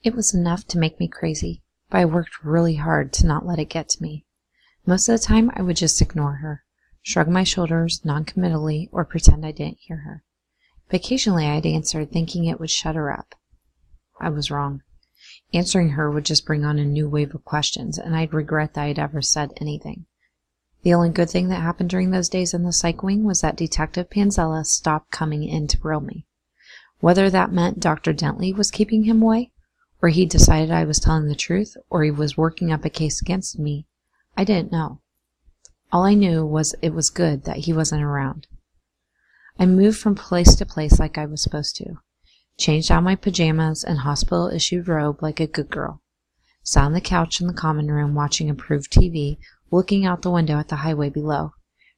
It was enough to make me crazy, but I worked really hard to not let it get to me. Most of the time, I would just ignore her, shrug my shoulders noncommittally, or pretend I didn't hear her. But occasionally I'd answer thinking it would shut her up. I was wrong. Answering her would just bring on a new wave of questions, and I'd regret that I'd ever said anything. The only good thing that happened during those days in the psych wing was that Detective Panzella stopped coming in to grill me. Whether that meant Dr. Dentley was keeping him away, or he decided I was telling the truth, or he was working up a case against me, I didn't know. All I knew was it was good that he wasn't around. I moved from place to place like I was supposed to. Changed out my pajamas and hospital-issued robe like a good girl. Sat on the couch in the common room watching approved TV, looking out the window at the highway below,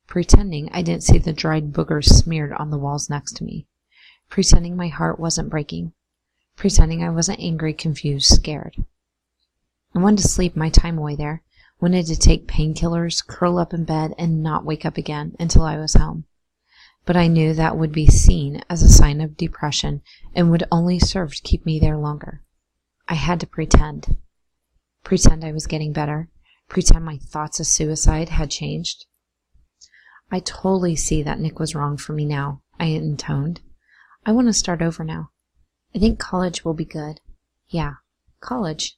pretending I didn't see the dried boogers smeared on the walls next to me, pretending my heart wasn't breaking, pretending I wasn't angry, confused, scared. I wanted to sleep my time away there, wanted to take painkillers, curl up in bed, and not wake up again until I was home. But I knew that would be seen as a sign of depression and would only serve to keep me there longer. I had to pretend. Pretend I was getting better. Pretend my thoughts of suicide had changed. I totally see that Nick was wrong for me now, I intoned. I want to start over now. I think college will be good. Yeah, college.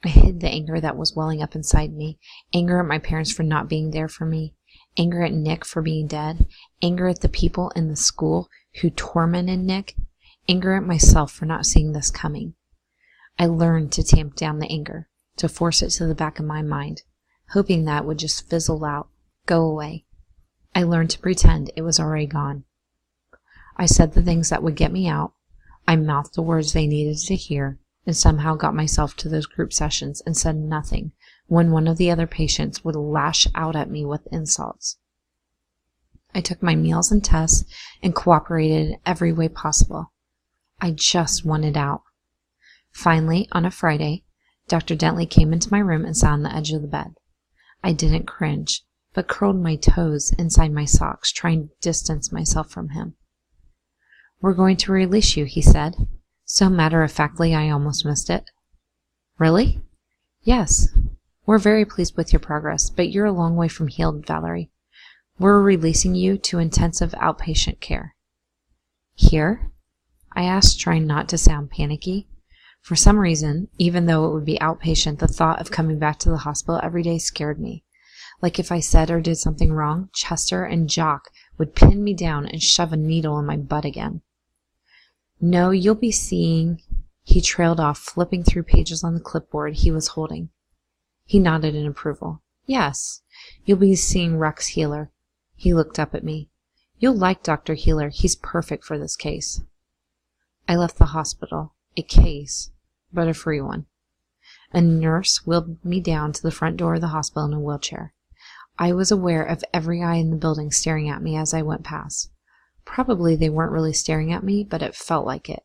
I hid the anger that was welling up inside me, anger at my parents for not being there for me, anger at Nick for being dead, anger at the people in the school who tormented Nick, anger at myself for not seeing this coming. I learned to tamp down the anger, to force it to the back of my mind, hoping that it would just fizzle out, go away. I learned to pretend it was already gone. I said the things that would get me out. I mouthed the words they needed to hear, and somehow got myself to those group sessions and said nothing when one of the other patients would lash out at me with insults. I took my meals and tests and cooperated in every way possible. I just wanted out. Finally, on a Friday, Dr. Dentley came into my room and sat on the edge of the bed. I didn't cringe, but curled my toes inside my socks, trying to distance myself from him. "We're going to release you," he said, so matter-of-factly I almost missed it. "Really?" "Yes. We're very pleased with your progress, but you're a long way from healed, Valerie. We're releasing you to intensive outpatient care." "Here?" I asked, trying not to sound panicky. For some reason, even though it would be outpatient, the thought of coming back to the hospital every day scared me. Like if I said or did something wrong, Chester and Jock would pin me down and shove a needle in my butt again. "No, you'll be seeing—" He trailed off, flipping through pages on the clipboard he was holding. He nodded in approval. "Yes, you'll be seeing Rex Healer." He looked up at me. "You'll like Dr. Healer. He's perfect for this case." I left the hospital. A case, but a free one. A nurse wheeled me down to the front door of the hospital in a wheelchair. I was aware of every eye in the building staring at me as I went past. Probably they weren't really staring at me, but it felt like it.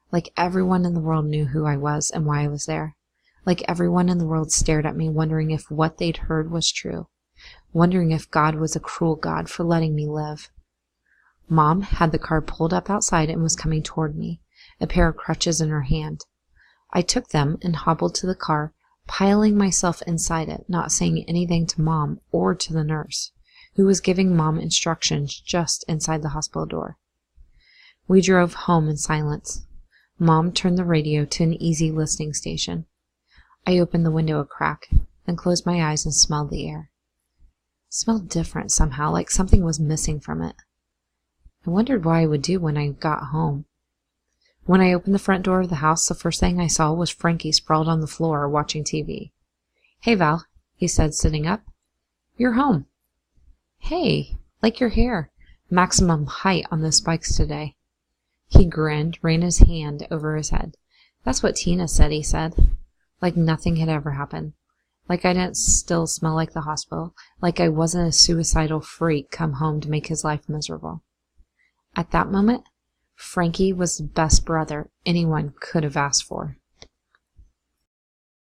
Like everyone in the world knew who I was and why I was there. Like everyone in the world stared at me, wondering if what they'd heard was true. Wondering if God was a cruel God for letting me live. Mom had the car pulled up outside and was coming toward me, a pair of crutches in her hand. I took them and hobbled to the car, piling myself inside it, not saying anything to Mom or to the nurse, who was giving Mom instructions just inside the hospital door. We drove home in silence. Mom turned the radio to an easy listening station. I opened the window a crack, then closed my eyes and smelled the air. It smelled different somehow, like something was missing from it. I wondered what I would do when I got home. When I opened the front door of the house, the first thing I saw was Frankie sprawled on the floor watching TV. "Hey, Val," he said, sitting up. "You're home." "Hey, like your hair. Maximum height on those spikes today." He grinned, ran his hand over his head. "That's what Tina said," he said. Like nothing had ever happened. Like I didn't still smell like the hospital. Like I wasn't a suicidal freak come home to make his life miserable. At that moment, Frankie was the best brother anyone could have asked for.